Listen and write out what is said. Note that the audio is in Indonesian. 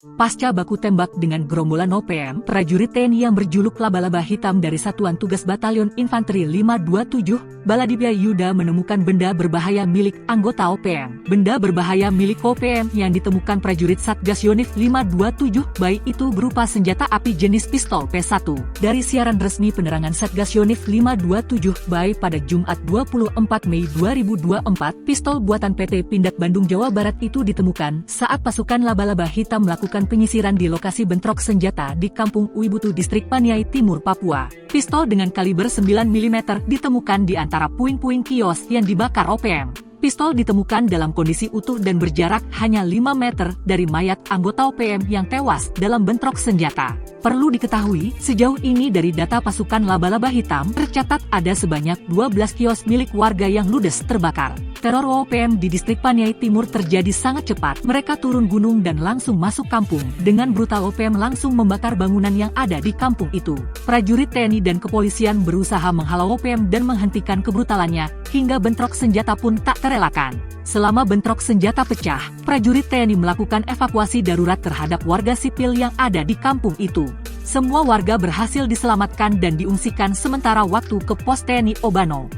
Pasca baku tembak dengan gerombolan OPM, prajurit TNI yang berjuluk Laba-Laba Hitam dari Satuan Tugas Batalion Infanteri 527, Baladipya Yuda menemukan benda berbahaya milik anggota OPM. Benda berbahaya milik OPM yang ditemukan prajurit Satgas Yonif 527, baik itu berupa senjata api jenis pistol P1. Dari siaran resmi penerangan Satgas Yonif 527, baik pada Jumat 24 Mei 2024, pistol buatan PT Pindad Bandung Jawa Barat itu ditemukan saat pasukan Laba-Laba Hitam melakukan penyisiran di lokasi bentrok senjata di Kampung Uibutu, Distrik Paniai Timur, Papua. Pistol dengan kaliber 9 mm ditemukan di antara puing-puing kios yang dibakar OPM. Pistol ditemukan dalam kondisi utuh dan berjarak hanya 5 meter dari mayat anggota OPM yang tewas dalam bentrok senjata. Perlu diketahui, sejauh ini dari data pasukan Laba-Laba Hitam, tercatat ada sebanyak 12 kios milik warga yang ludes terbakar. Teror OPM di Distrik Paniai Timur terjadi sangat cepat. Mereka turun gunung dan langsung masuk kampung. Dengan brutal OPM langsung membakar bangunan yang ada di kampung itu. Prajurit TNI dan kepolisian berusaha menghalau OPM dan menghentikan kebrutalannya, hingga bentrok senjata pun tak terelakkan. Selama bentrok senjata pecah, prajurit TNI melakukan evakuasi darurat terhadap warga sipil yang ada di kampung itu. Semua warga berhasil diselamatkan dan diungsikan sementara waktu ke pos TNI Obano.